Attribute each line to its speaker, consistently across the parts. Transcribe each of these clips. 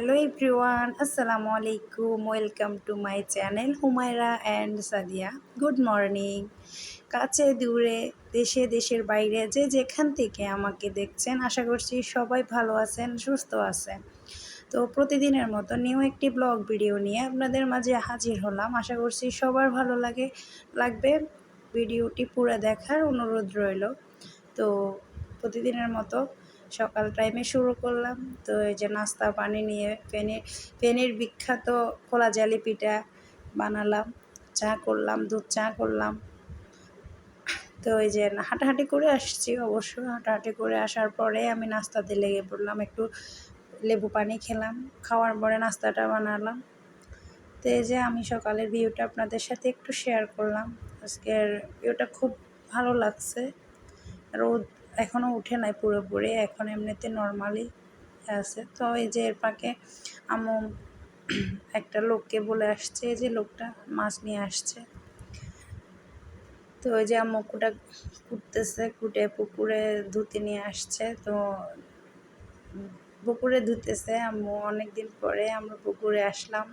Speaker 1: Hello everyone, আসসালামু আলাইকুম। Welcome to my channel Humaira and Sadia. Good morning. কাছে দূরে, দেশে দেশের বাইরে যে যেখান থেকে আমাকে দেখছেন, আশা করছি সবাই ভালো আছেন, সুস্থ আছেন। তো প্রতিদিনের মতো নিউ একটি ব্লগ ভিডিও নিয়ে আপনাদের মাঝে হাজির হলাম। আশা করছি সবার ভালো লাগবে। ভিডিওটি পুরো দেখার অনুরোধ রইল। তো প্রতিদিনের মতো সকাল টাইমে শুরু করলাম। তো এই যে নাস্তা পানি নিয়ে ফেনীর বিখ্যাত খোলা জালি পিঠা বানালাম, চা করলাম, দুধ চা করলাম। তো এই যে হাঁটাহাঁটি করে আসছি, অবশ্য হাঁটাহাঁটি করে আসার পরে আমি নাস্তাতে লেগে পড়লাম, একটু লেবু পানি খেলাম, খাওয়ার পরে নাস্তাটা বানালাম। তো এই যে আমি সকালের ভিউটা আপনাদের সাথে একটু শেয়ার করলাম। আজকের ভিউটা খুব ভালো লাগছে। রোদ এখনও উঠে নাই পুরোপুরি, এখন এমনিতে নর্মালি আছে। তো এই যে এর ফাঁকে আম্মু একটা লোককে বলে আসছে, যে লোকটা মাছ নিয়ে আসছে। তো ওই যে আম্মু কুটতেছে, কুটে পুকুরে ধুতে নিয়ে আসছে। তো পুকুরে ধুতেছে আম্মু, অনেকদিন পরে আমরা পুকুরে আসলাম,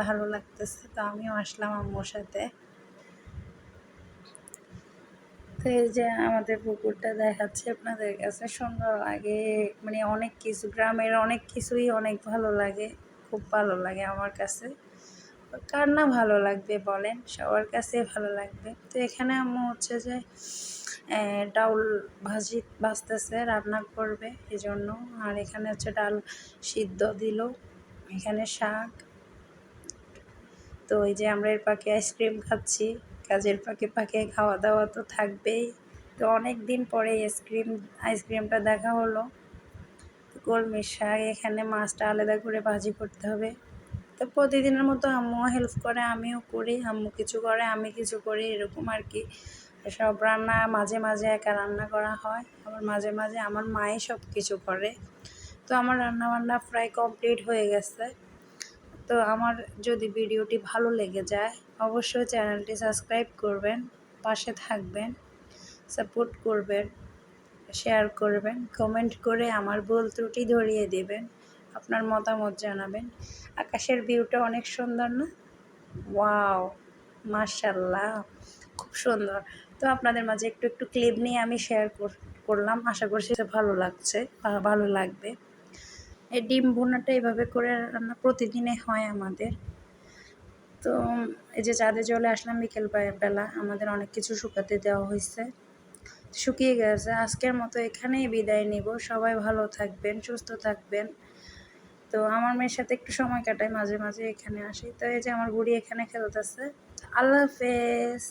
Speaker 1: ভালো লাগতেছে। তো আমিও আসলাম আম্মুর সাথে। তো এই যে আমাদের পুকুরটা দেখাচ্ছে আপনাদের কাছে, সুন্দর লাগে। মানে অনেক কিছু, গ্রামের অনেক কিছুই অনেক ভালো লাগে, খুব ভালো লাগে আমার কাছে। কার না ভালো লাগবে বলেন, সবার কাছে ভালো লাগবে। তো এখানে আম্মু হচ্ছে যে ডাউল ভাজতেছে, রান্না করবে এই জন্য। আর এখানে হচ্ছে ডাল সিদ্ধ দিল, এখানে শাক। তো এই যে আমরা এর পাকে আইসক্রিম খাচ্ছি, কাজের পাকে পাকে খাওয়া দাওয়া তো থাকবেই। তো অনেক দিন পরে আইসক্রিমটা দেখা হলো। কলমির শাক, এখানে মাছটা আলাদা করে ভাজি করতে হবে। তো প্রতিদিনের মতো আম্মুও হেল্প করে, আমিও করি, আম্মু কিছু করে আমি কিছু করি, এরকম আর কি। সব রান্না মাঝে মাঝে একা রান্না করা হয়, আবার মাঝে মাঝে আমার মাই সব কিছু করে। তো আমার রান্না বান্না প্রায় কমপ্লিট হয়ে গেছে। তো আমার যদি ভিডিওটি ভালো লেগে যায়, অবশ্যই চ্যানেলটি সাবস্ক্রাইব করবেন, পাশে থাকবেন, সাপোর্ট করবেন, শেয়ার করবেন, কমেন্ট করে আমার ভুল ত্রুটি ধরিয়ে দেবেন, আপনার মতামত জানাবেন। আকাশের ভিউটা অনেক সুন্দর না? ওয়াও, মাশাল্লাহ, খুব সুন্দর। তো আপনাদের মাঝে একটু একটু ক্লিপ নিয়ে আমি শেয়ার করলাম, আশা করছি ভালো লাগছে বা ভালো লাগবে। এই ডিম ভুনাটা এভাবে করে রান্না প্রতিদিনে হয় আমাদের। তো এই যে চাঁদে চলে আসলাম বিকেল বেলা, আমাদের অনেক কিছু শুকাতে দেওয়া হয়েছে, শুকিয়ে গেছে। আজকের মতো এখানেই বিদায় নিব। সবাই ভালো থাকবেন, সুস্থ থাকবেন। তো আমার মেয়ের সাথে একটু সময় কাটাই, মাঝে মাঝে এখানে আসি। তো এই যে আমার বুড়ি এখানে খেলতেছে। আল্লাহ হাফেজ।